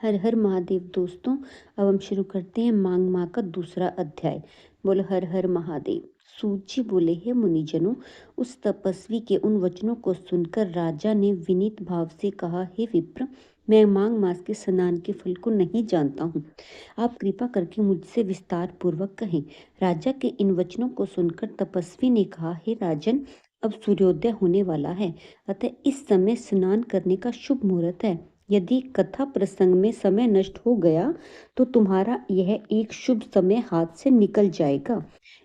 हर हर महादेव दोस्तों। अब हम शुरू करते हैं मांग माँ का दूसरा अध्याय। बोलो हर हर महादेव। सूत जी बोले, हे मुनिजनों, उस तपस्वी के उन वचनों को सुनकर राजा ने विनीत भाव से कहा, हे विप्र, मैं मांग मास के स्नान के फल को नहीं जानता हूँ। आप कृपा करके मुझसे विस्तार पूर्वक कहें। राजा के इन वचनों को सुनकर तपस्वी ने कहा, हे राजन, अब सूर्योदय होने वाला है, अतः इस समय स्नान करने का शुभ मुहूर्त है। यदि कथा प्रसंग में समय नष्ट हो गया तो तुम्हारा यह एक शुभ समय हाथ से निकल जाएगा।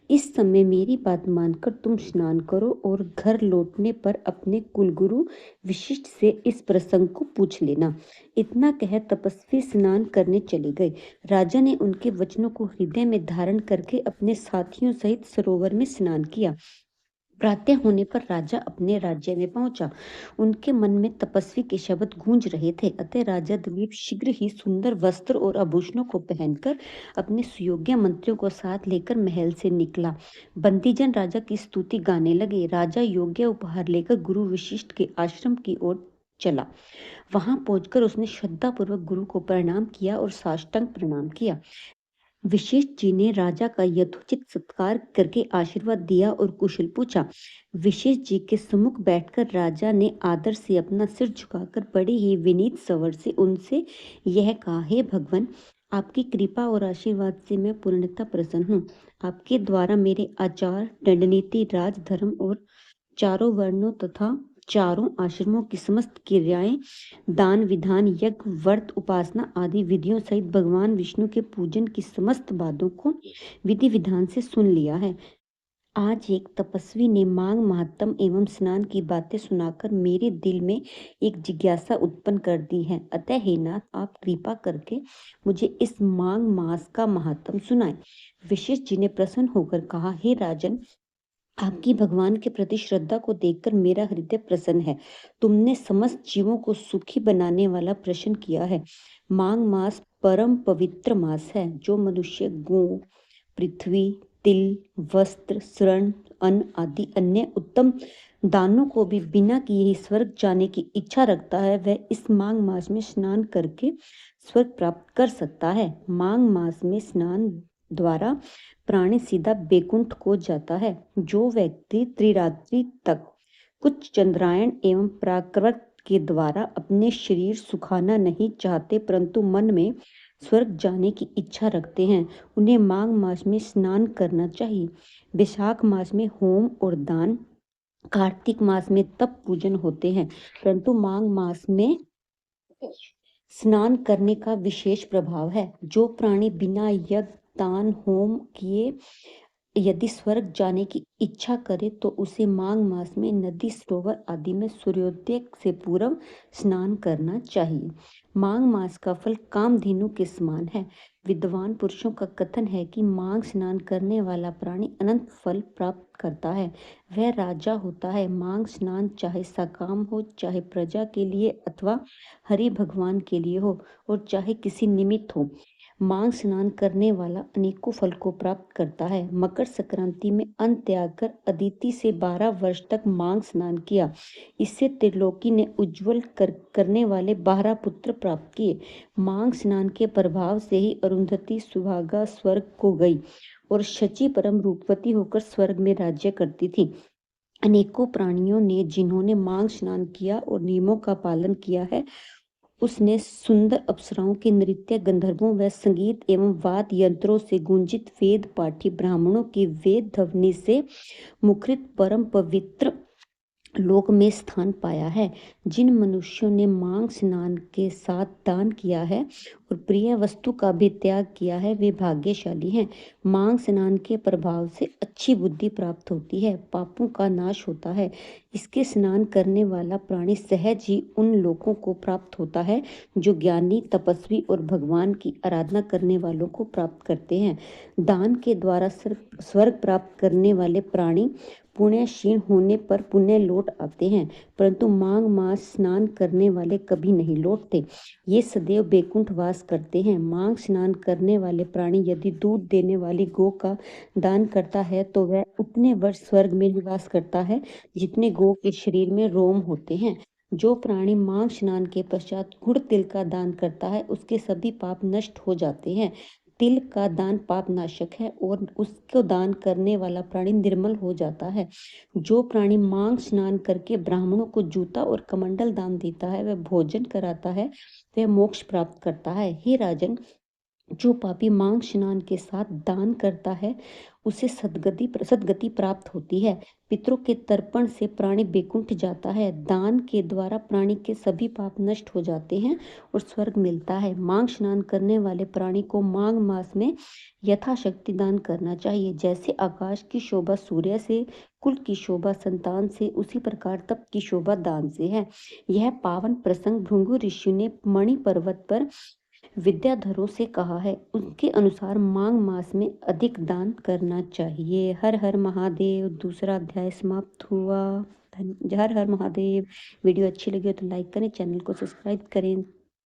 इस समय मेरी बात मानकर तुम स्नान करो और घर लौटने पर अपने कुलगुरु विशिष्ट से इस प्रसंग को पूछ लेना। इतना कह तपस्वी स्नान करने चले गए। राजा ने उनके वचनों को हृदय में धारण करके अपने साथियों सहित सरोवर में स्नान किया। प्रातः होने पर राजा अपने राज्य में पहुंचा। उनके मन में तपस्वी के शब्द गूंज रहे थे, अतः राजा दिलीप शीघ्र ही सुंदर वस्त्र और आभूषणों को पहनकर अपने सुयोग्य मंत्रियों को साथ लेकर महल से निकला। बंदीजन राजा की स्तुति गाने लगे। राजा योग्य उपहार लेकर गुरु वशिष्ठ के आश्रम की ओर चला। वहां पहुंचकर उसने श्रद्धापूर्वक गुरु को प्रणाम किया और साष्टांग प्रणाम किया। विशिष्ट जी ने राजा का यथोचित सत्कार करके आशीर्वाद दिया और कुशल पूछा। विशिष्ट जी के सम्मुख बैठकर राजा ने आदर से अपना सिर झुकाकर बड़े ही विनीत स्वर से उनसे यह कहा, हे भगवान, आपकी कृपा और आशीर्वाद से मैं पूर्णतः प्रसन्न हूँ। आपके द्वारा मेरे आचार, दंडनीति, राजधर्म और चारों वर्णों तथा चारों आश्रमों की समस्त क्रियाएं, दान विधान, यज्ञ, व्रत, उपासना आदि विधियों सहित भगवान विष्णु के पूजन की समस्त बातों को विधि विधान से सुन लिया है। आज एक तपस्वी ने मांग महात्म एवं स्नान की बातें सुनाकर मेरे दिल में एक जिज्ञासा उत्पन्न कर दी है। अतः हे नाथ, आप कृपा करके मुझे इस मांग मास का महात्म सुनाएं। विशिष्ट जी ने प्रसन्न होकर कहा, हे राजन, आपकी भगवान के प्रति श्रद्धा को देखकर मेरा हृदय प्रसन्न है। तुमने समस्त जीवों को सुखी बनाने वाला प्रश्न किया है। माघ मास परम पवित्र मास है, जो मनुष्य गो, पृथ्वी, तिल, वस्त्र, शरण, अन्न आदि अन्य उत्तम दानों को भी बिना किए ही स्वर्ग जाने की इच्छा रखता है, वह इस माघ मास में स्नान करके स्वर्ग प्राप्त कर सकता है। माघ मास में स्नान द्वारा प्राणी सीधा बैकुंठ को जाता है। जो व्यक्ति त्रिरात्रि तक कुछ चंद्रायण एवं प्राकृत के द्वारा अपने शरीर सुखाना नहीं चाहते, परंतु मन में स्वर्ग जाने की इच्छा रखते हैं, उन्हें माघ मास में स्नान करना चाहिए। वैशाख मास में होम और दान, कार्तिक मास में तप पूजन होते हैं, परंतु माघ मास में स्नान करने का विशेष प्रभाव है। जो प्राणी बिना यज्ञ, दान, होम किए यदि स्वर्ग जाने की इच्छा करे तो उसे माघ मास में नदी, सरोवर आदि में सूर्योदय से पूर्व स्नान करना चाहिए। माघ मास का फल कामधेनु के समान है। विद्वान पुरुषों का कथन है कि माघ स्नान करने वाला प्राणी अनंत फल प्राप्त करता है, वह राजा होता है। माघ स्नान चाहे सकाम हो, चाहे प्रजा के लिए अथवा हरि भगवान के लिए हो, और चाहे किसी निमित्त हो, माघ स्नान करने वाला अनेकों फल को प्राप्त करता है। मकर संक्रांति में अन्न त्याग कर अदिति से 12 वर्ष तक माघ स्नान किया। इससे त्रिलोकी ने उज्जवल करने वाले 12 पुत्र प्राप्त किए। माघ स्नान के प्रभाव से ही अरुंधति सुहागा स्वर्ग को गई और शची परम रूपवती होकर स्वर्ग में राज्य करती थी। अनेकों प्राणियों ने जिन्होंने माघ स्नान किया और नियमों का पालन किया है, उसने सुंदर अप्सराओं के नृत्य, गंधर्वों व संगीत एवं वाद यंत्रों से गुंजित वेद पाठी ब्राह्मणों की वेद ध्वनि से मुखरित परम पवित्र लोक में स्थान पाया है। जिन मनुष्यों ने माघ स्नान के साथ दान किया है और प्रिय वस्तु का भी त्याग किया है, वे भाग्यशाली हैं। माघ स्नान के प्रभाव से अच्छी बुद्धि प्राप्त होती है, पापों का नाश होता है। इसके स्नान करने वाला प्राणी सहज ही उन लोगों को प्राप्त होता है जो ज्ञानी, तपस्वी और भगवान की आराधना करने वालों को प्राप्त करते हैं। दान के द्वारा स्वर्ग प्राप्त करने वाले प्राणी पुण्य क्षीण होने पर पुण्य लौट आते हैं, परंतु माघ मास स्नान करने वाले कभी नहीं लौटते। ये सदैव बैकुंठ वास करते हैं। माघ स्नान करने वाले प्राणी यदि दूध देने वाली गौ का दान करता है तो वह उतने वर्ष स्वर्ग में निवास करता है जितने गौ के शरीर में रोम होते हैं। जो प्राणी मांग स्नान के पश्चात गुड़ तिल का दान करता है उसके सभी पाप नष्ट हो जाते हैं। तिल का दान पाप नाशक है और उसको दान करने वाला प्राणी निर्मल हो जाता है। जो प्राणी मांग स्नान करके ब्राह्मणों को जूता और कमंडल दान देता है वह भोजन कराता है, वह मोक्ष प्राप्त करता है। हे राजन, जो पापी मांग स्नान के साथ दान करता है उसे सदगति प्राप्त होती है। पितरों के तर्पण से प्राणी बैकुंठ जाता है। दान के द्वारा प्राणी के सभी पाप नष्ट हो जाते हैं और स्वर्ग मिलता है। मांग स्नान करने वाले प्राणी को माघ मास में यथाशक्ति दान करना चाहिए। जैसे आकाश की शोभा सूर्य से, कुल की शोभा संतान से, उसी प्रकार तप की शोभा दान से है। यह पावन प्रसंग भृगु ऋषि ने मणि पर्वत पर विद्याधरों से कहा है। उनके अनुसार माघ मास में अधिक दान करना चाहिए। हर हर महादेव। दूसरा अध्याय समाप्त हुआ। हर हर महादेव। वीडियो अच्छी लगी हो तो लाइक करें, चैनल को सब्सक्राइब करें।